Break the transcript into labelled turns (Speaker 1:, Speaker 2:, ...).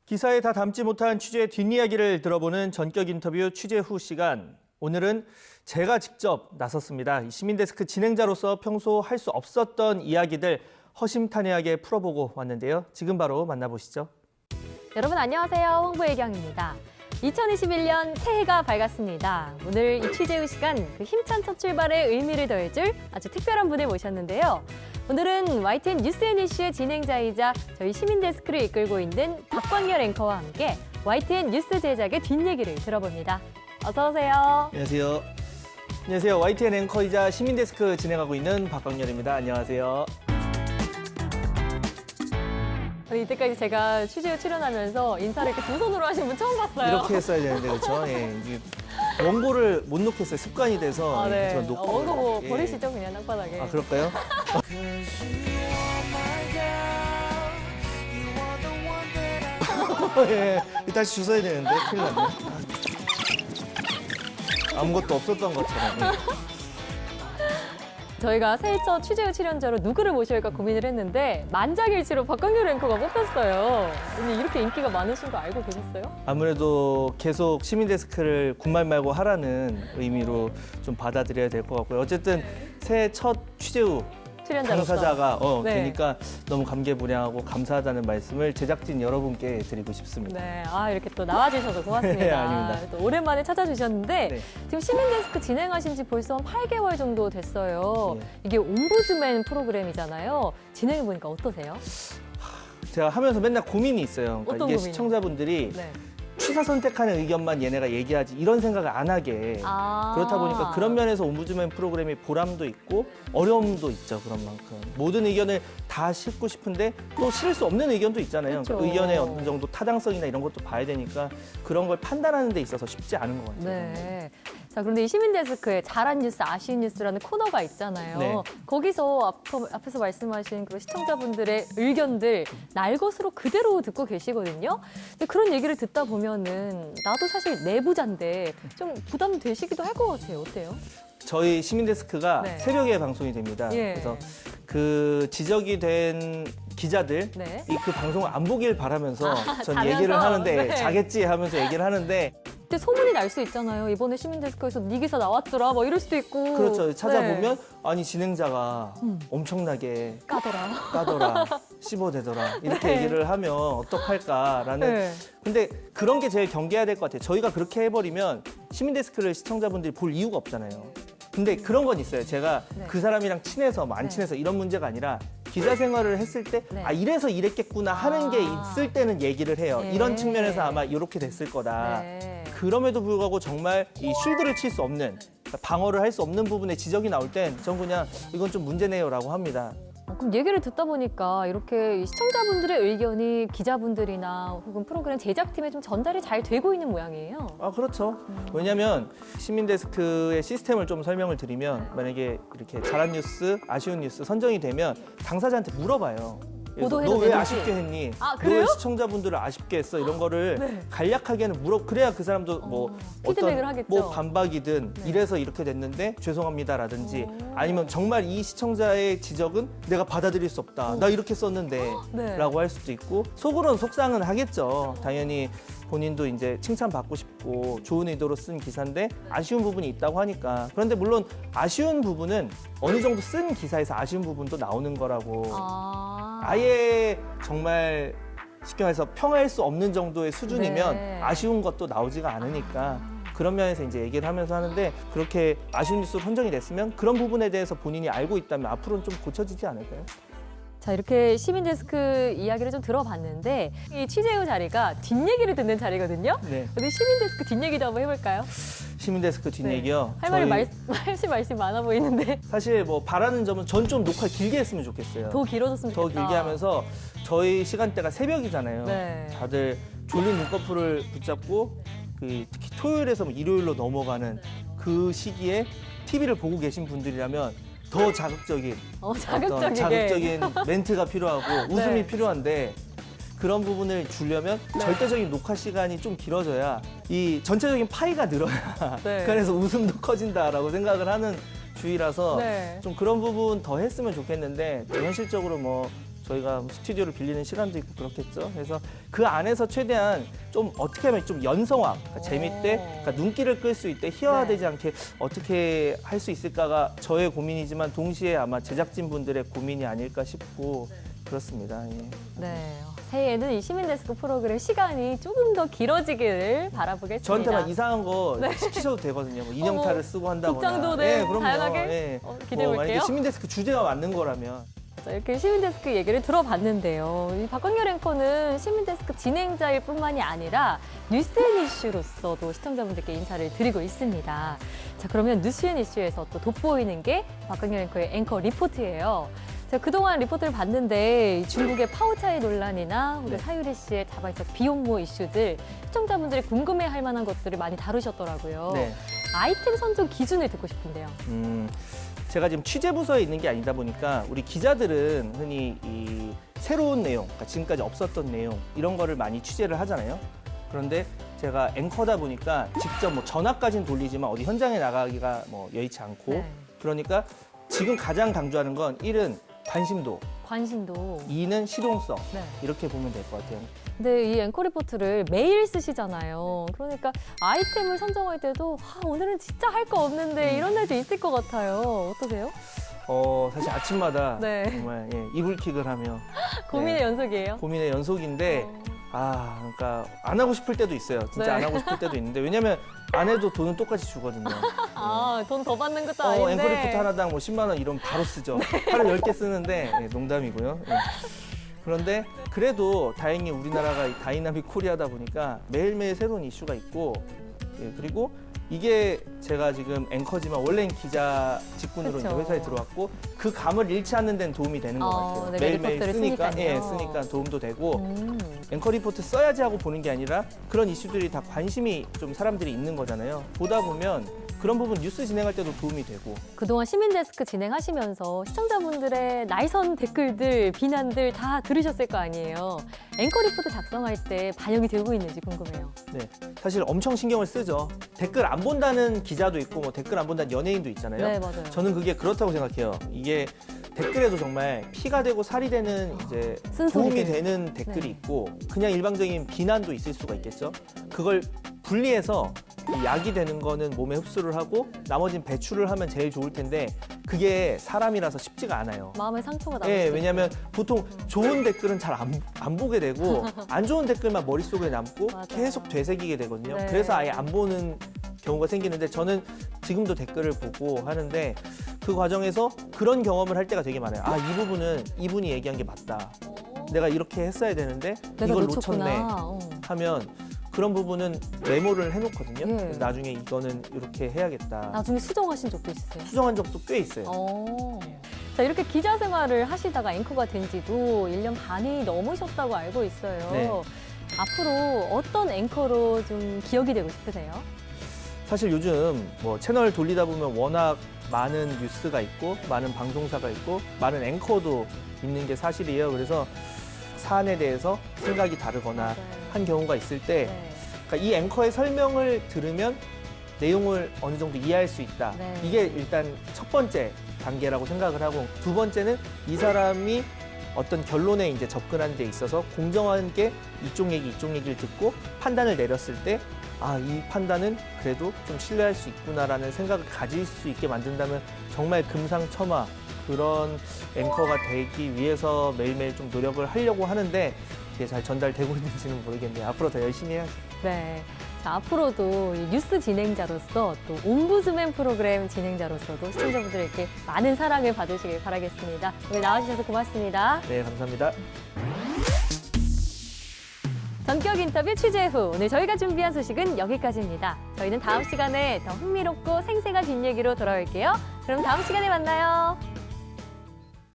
Speaker 1: 기사에 다 담지 못한 취재의 뒷이야기를 들어보는 전격 인터뷰 취재 후 시간. 오늘은 제가 직접 나섰습니다. 시민데스크 진행자로서 평소 할 수 없었던 이야기들 허심탄회하게 풀어보고 왔는데요. 지금 바로 만나보시죠.
Speaker 2: 여러분 안녕하세요. 홍보혜경입니다. 2021년 새해가 밝았습니다. 오늘 이 취재 후 시간 그 힘찬 첫 출발에 의미를 더해줄 아주 특별한 분을 모셨는데요. 오늘은 YTN 뉴스앤 이슈의 진행자이자 저희 시민데스크를 이끌고 있는 박광열 앵커와 함께 YTN 뉴스 제작의 뒷얘기를 들어봅니다. 어서 오세요.
Speaker 1: 안녕하세요. 안녕하세요. YTN 앵커이자 시민데스크 진행하고 있는 박광열입니다. 안녕하세요.
Speaker 2: 아니, 이때까지 제가 취재에 출연하면서 인사를 이렇게 두 손으로 하신 분 처음 봤어요.
Speaker 1: 이렇게 했어야 되는데 그렇죠? 예, 이게 원고를 못 놓겠어요. 습관이 돼서.
Speaker 2: 아, 네.
Speaker 1: 저 놓고.
Speaker 2: 원고 뭐
Speaker 1: 예.
Speaker 2: 버리시죠, 그냥 땅바닥에.
Speaker 1: 아, 그럴까요? 예, 다시 주워야 되는데 큰일 났네. 아무것도 없었던 것처럼. 예.
Speaker 2: 저희가 새해 첫 취재 출연자로 누구를 모실까 고민을 했는데 만장일치로 박광열 앵커가 뽑혔어요. 언니 이렇게 인기가 많으신 거 알고 계셨어요?
Speaker 1: 아무래도 계속 시민데스크를 군말 말고 하라는 의미로 좀 받아들여야 될 것 같고요. 어쨌든 새해 첫 취재 후
Speaker 2: 출연자로서.
Speaker 1: 당사자가
Speaker 2: 네.
Speaker 1: 되니까 너무 감개무량하고 감사하다는 말씀을 제작진 여러분께 드리고 싶습니다.
Speaker 2: 네, 아 이렇게 또 나와주셔서 고맙습니다.
Speaker 1: 네, 아닙니다.
Speaker 2: 또 오랜만에 찾아주셨는데
Speaker 1: 네.
Speaker 2: 지금 시민데스크 진행하신 지 벌써 한 8개월 정도 됐어요.
Speaker 1: 네.
Speaker 2: 이게 옴부즈맨 프로그램이잖아요. 진행해보니까 어떠세요?
Speaker 1: 제가 하면서 맨날 고민이 있어요. 그러니까
Speaker 2: 어떤
Speaker 1: 이게
Speaker 2: 고민이요?
Speaker 1: 시청자분들이
Speaker 2: 네.
Speaker 1: 취사 선택하는 의견만 얘네가 얘기하지 이런 생각을 안 하게
Speaker 2: 아.
Speaker 1: 그렇다 보니까 그런 면에서 옴부즈맨 프로그램이 보람도 있고 어려움도 있죠. 그런 만큼 모든 의견을 다 싣고 싶은데 또 실을 수 없는 의견도 있잖아요.
Speaker 2: 그렇죠.
Speaker 1: 그러니까 의견의 어느 정도 타당성이나 이런 것도 봐야 되니까 그런 걸 판단하는 데 있어서 쉽지 않은 것 같아요.
Speaker 2: 네. 자, 그런데 이 시민데스크에 잘한 뉴스, 아쉬운 뉴스라는 코너가 있잖아요.
Speaker 1: 네.
Speaker 2: 거기서 앞에서 말씀하신 그런 시청자분들의 의견들 날것으로 그대로 듣고 계시거든요. 근데 그런 얘기를 듣다 보면은 나도 사실 내부자인데 좀 부담되시기도 할 것 같아요. 어때요?
Speaker 1: 저희 시민데스크가
Speaker 2: 네.
Speaker 1: 새벽에 방송이 됩니다.
Speaker 2: 예.
Speaker 1: 그래서 그 지적이 된 기자들
Speaker 2: 네.
Speaker 1: 그 방송을 안 보길 바라면서 전
Speaker 2: 자면서?
Speaker 1: 얘기를 하는데
Speaker 2: 네.
Speaker 1: 자겠지 하면서 얘기를 하는데
Speaker 2: 근데 소문이 날 수 있잖아요. 이번에 시민데스크에서 네 기사 나왔더라. 뭐 이럴 수도 있고.
Speaker 1: 그렇죠. 찾아보면
Speaker 2: 네.
Speaker 1: 아니 진행자가 엄청나게
Speaker 2: 까더라.
Speaker 1: 까더라, 씹어대더라 이렇게
Speaker 2: 네.
Speaker 1: 얘기를 하면 어떡할까라는
Speaker 2: 네.
Speaker 1: 근데 그런 게 제일 경계해야 될 것 같아요. 저희가 그렇게 해버리면 시민데스크를 시청자분들이 볼 이유가 없잖아요. 근데 그런 건 있어요. 제가
Speaker 2: 네.
Speaker 1: 그 사람이랑 친해서 뭐 안
Speaker 2: 네.
Speaker 1: 친해서 이런 문제가 아니라 기자 생활을 했을 때
Speaker 2: 네.
Speaker 1: 아 이래서 이랬겠구나 하는 게
Speaker 2: 아.
Speaker 1: 있을 때는 얘기를 해요.
Speaker 2: 네.
Speaker 1: 이런 측면에서 아마 이렇게 됐을 거다.
Speaker 2: 네.
Speaker 1: 그럼에도 불구하고 정말 이 쉴드를 칠 수 없는 그러니까 방어를 할 수 없는 부분에 지적이 나올 땐 전 그냥 이건 좀 문제네요라고 합니다.
Speaker 2: 그럼 얘기를 듣다 보니까 이렇게 이 시청자분들의 의견이 기자분들이나 혹은 프로그램 제작팀에 좀 전달이 잘 되고 있는 모양이에요.
Speaker 1: 아 그렇죠. 왜냐하면 시민데스크의 시스템을 좀 설명을 드리면 만약에 이렇게 잘한 뉴스, 아쉬운 뉴스 선정이 되면 당사자한테 물어봐요.
Speaker 2: 보도해도
Speaker 1: 너 왜
Speaker 2: 되는지?
Speaker 1: 아쉽게 했니?
Speaker 2: 아,
Speaker 1: 너
Speaker 2: 그래요?
Speaker 1: 왜 시청자분들을 아쉽게 했어? 이런 거를
Speaker 2: 네.
Speaker 1: 간략하게는 그래야 그 사람도 뭐
Speaker 2: 피드백을
Speaker 1: 어떤
Speaker 2: 하겠죠.
Speaker 1: 뭐 반박이든
Speaker 2: 네.
Speaker 1: 이래서 이렇게 됐는데 죄송합니다라든지 아니면 정말 이 시청자의 지적은 내가 받아들일 수 없다. 나 이렇게 썼는데
Speaker 2: 네.
Speaker 1: 라고 할 수도 있고 속으로는 속상은 하겠죠. 당연히 본인도 이제 칭찬받고 싶고 좋은 의도로 쓴 기사인데 아쉬운 부분이 있다고 하니까 그런데 물론 아쉬운 부분은 어느 정도 쓴 기사에서 아쉬운 부분도 나오는 거라고 아예 정말 쉽게 말해서 평할 수 없는 정도의 수준이면
Speaker 2: 네.
Speaker 1: 아쉬운 것도 나오지가 않으니까 그런 면에서 이제 얘기를 하면서 하는데 그렇게 아쉬운 뉴스로 선정이 됐으면 그런 부분에 대해서 본인이 알고 있다면 앞으로는 좀 고쳐지지 않을까요?
Speaker 2: 자, 이렇게 시민데스크 이야기를 좀 들어봤는데 이 취재 후 자리가 뒷얘기를 듣는 자리거든요.
Speaker 1: 네.
Speaker 2: 우리 시민데스크 뒷얘기도 한번 해볼까요?
Speaker 1: 시민데스크 뒷얘기요.
Speaker 2: 할 말이
Speaker 1: 저희
Speaker 2: 말씀 많아 보이는데
Speaker 1: 사실 뭐 바라는 점은 전 좀 녹화 길게 했으면 좋겠어요.
Speaker 2: 더 길어졌으면
Speaker 1: 더
Speaker 2: 좋겠다.
Speaker 1: 길게 하면서 저희 시간대가 새벽이잖아요.
Speaker 2: 네.
Speaker 1: 다들 졸린 눈꺼풀을 붙잡고 특히 토요일에서 일요일로 넘어가는 그 시기에 TV를 보고 계신 분들이라면 더 자극적인 어떤 자극적인 멘트가 필요하고 웃음이
Speaker 2: 네.
Speaker 1: 필요한데 그런 부분을 주려면
Speaker 2: 네.
Speaker 1: 절대적인 녹화 시간이 좀 길어져야 이 전체적인 파이가 늘어야
Speaker 2: 네.
Speaker 1: 그래서 웃음도 커진다라고 생각을 하는 주의라서
Speaker 2: 네.
Speaker 1: 좀 그런 부분 더 했으면 좋겠는데 또 현실적으로 뭐 저희가 스튜디오를 빌리는 시간도 있고 그렇겠죠. 그래서 그 안에서 최대한 좀 어떻게 하면 좀 연성화, 그러니까 재밌되 그러니까 눈길을 끌 수 있되 희화화되지 않게 어떻게 할 수 있을까가 저의 고민이지만 동시에 아마 제작진분들의 고민이 아닐까 싶고 그렇습니다. 예.
Speaker 2: 네. 새해에는 이 시민데스크 프로그램 시간이 조금 더 길어지기를 바라보겠습니다.
Speaker 1: 저한테만 이상한 거 시키셔도 되거든요. 뭐 인형탈을 쓰고 한다거나.
Speaker 2: 복장도 네,
Speaker 1: 그럼요.
Speaker 2: 다양하게
Speaker 1: 예.
Speaker 2: 기대해 볼게요.
Speaker 1: 만약에 시민데스크 주제가 맞는 거라면.
Speaker 2: 자, 이렇게 시민데스크 얘기를 들어봤는데요. 이 박광열 앵커는 시민데스크 진행자일 뿐만이 아니라 뉴스앤이슈로서도 시청자분들께 인사를 드리고 있습니다. 자, 그러면 뉴스앤이슈에서 또 돋보이는 게 박광열 앵커의 앵커 리포트예요. 자, 그동안 리포트를 봤는데 중국의 파우차이 논란이나 우리
Speaker 1: 네.
Speaker 2: 사유리 씨의 자발적 비혼모 이슈들 시청자분들이 궁금해할 만한 것들을 많이 다루셨더라고요.
Speaker 1: 네.
Speaker 2: 아이템 선정 기준을 듣고 싶은데요.
Speaker 1: 제가 지금 취재 부서에 있는 게 아니다 보니까 우리 기자들은 흔히 이 새로운 내용, 그러니까 지금까지 없었던 내용 이런 거를 많이 취재를 하잖아요. 그런데 제가 앵커다 보니까 직접 뭐 전화까지는 돌리지만 어디 현장에 나가기가 뭐 여의치 않고
Speaker 2: 네.
Speaker 1: 그러니까 지금 가장 강조하는 건 1은 관심도,
Speaker 2: 관심도.
Speaker 1: 2는 실용성
Speaker 2: 네.
Speaker 1: 이렇게 보면 될 것 같아요.
Speaker 2: 근데 이 앵커 리포트를 매일 쓰시잖아요. 그러니까 아이템을 선정할 때도 오늘은 진짜 할 거 없는데 이런 날도 있을 것 같아요. 어떠세요?
Speaker 1: 사실 아침마다
Speaker 2: 네.
Speaker 1: 정말 이불킥을 하며
Speaker 2: 고민의 연속이에요.
Speaker 1: 고민의 연속인데 그러니까 안 하고 싶을 때도 있어요. 진짜
Speaker 2: 네.
Speaker 1: 안 하고 싶을 때도 있는데 왜냐면 안 해도 돈은 똑같이 주거든요.
Speaker 2: 돈 더 받는 것도 아닌데.
Speaker 1: 앵커 리포트 하나당 뭐 10만 원 이러면 바로 쓰죠. 하루 10개 쓰는데 농담이고요. 그런데 그래도 다행히 우리나라가 이 다이나믹 코리아다 보니까 매일매일 새로운 이슈가 있고 그리고 이게 제가 지금 앵커지만 원래는 기자 직군으로 이제
Speaker 2: 그쵸.
Speaker 1: 회사에 들어왔고 그 감을 잃지 않는 데는 도움이 되는 것 같아요.
Speaker 2: 네,
Speaker 1: 매일매일
Speaker 2: 리포트를
Speaker 1: 쓰니까
Speaker 2: 쓰니까요.
Speaker 1: 쓰니까 도움도 되고 앵커
Speaker 2: 음.
Speaker 1: 리포트 써야지 하고 보는 게 아니라 그런 이슈들이 다 관심이 좀 사람들이 있는 거잖아요. 보다 보면 그런 부분 뉴스 진행할 때도 도움이 되고.
Speaker 2: 그동안 시민데스크 진행하시면서 시청자분들의 날선 댓글들, 비난들 다 들으셨을 거 아니에요. 앵커 리포트 작성할 때 반영이 되고 있는지 궁금해요.
Speaker 1: 네, 사실 엄청 신경을 쓰죠. 댓글 안 본다는 기자도 있고 뭐 댓글 안 본다는 연예인도 있잖아요.
Speaker 2: 네, 맞아요.
Speaker 1: 저는 그게 그렇다고 생각해요. 이게 댓글에도 정말 피가 되고 살이 되는 이제 도움이
Speaker 2: 쓴소리들.
Speaker 1: 되는 댓글이
Speaker 2: 네.
Speaker 1: 있고 그냥 일방적인 비난도 있을 수가 있겠죠. 그걸 분리해서 이 약이 되는 거는 몸에 흡수를 하고 나머지는 배출을 하면 제일 좋을 텐데 그게 사람이라서 쉽지가 않아요.
Speaker 2: 마음의 상처가 남을
Speaker 1: 예,
Speaker 2: 수도
Speaker 1: 왜냐하면 보통 좋은 댓글은 잘 안 보게 되고 안 좋은 댓글만 머릿속에 남고
Speaker 2: 맞아요.
Speaker 1: 계속 되새기게 되거든요.
Speaker 2: 네.
Speaker 1: 그래서 아예 안 보는 경우가 생기는데 저는 지금도 댓글을 보고 하는데 그 과정에서 그런 경험을 할 때가 되게 많아요. 이 부분은 이분이 얘기한 게 맞다. 내가 이렇게 했어야 되는데
Speaker 2: 내가
Speaker 1: 이걸
Speaker 2: 놓쳤구나.
Speaker 1: 놓쳤네 하면 그런 부분은 메모를 해놓거든요.
Speaker 2: 예.
Speaker 1: 그래서 나중에 이거는 이렇게 해야겠다.
Speaker 2: 나중에 수정하신 적도 있으세요?
Speaker 1: 수정한 적도 꽤 있어요.
Speaker 2: 자, 이렇게 기자 생활을 하시다가 앵커가 된 지도 1년 반이 넘으셨다고 알고 있어요.
Speaker 1: 네.
Speaker 2: 앞으로 어떤 앵커로 좀 기억이 되고 싶으세요?
Speaker 1: 사실 요즘 뭐 채널 돌리다 보면 워낙 많은 뉴스가 있고 많은 방송사가 있고 많은 앵커도 있는 게 사실이에요. 그래서 사안에 대해서 생각이 다르거나
Speaker 2: 맞아요.
Speaker 1: 한 경우가 있을 때
Speaker 2: 네.
Speaker 1: 그러니까 이 앵커의 설명을 들으면 내용을 어느 정도 이해할 수 있다.
Speaker 2: 네.
Speaker 1: 이게 일단 첫 번째 단계라고 생각을 하고 두 번째는 이 사람이 어떤 결론에 이제 접근하는 데 있어서 공정하게 이쪽 얘기를 듣고 판단을 내렸을 때 이 판단은 그래도 좀 신뢰할 수 있구나라는 생각을 가질 수 있게 만든다면 정말 금상첨화 그런 앵커가 되기 위해서 매일매일 좀 노력을 하려고 하는데 이게 잘 전달되고 있는지는 모르겠네요. 앞으로 더 열심히 해야죠.
Speaker 2: 네. 자, 앞으로도 이 뉴스 진행자로서 또 옴부즈맨 프로그램 진행자로서도 시청자분들에게 많은 사랑을 받으시길 바라겠습니다. 오늘 나와주셔서 고맙습니다.
Speaker 1: 네, 감사합니다.
Speaker 2: 전격 인터뷰 취재 후 오늘 저희가 준비한 소식은 여기까지입니다. 저희는 다음 시간에 더 흥미롭고 생생한 뒷얘기로 돌아올게요. 그럼 다음 시간에 만나요.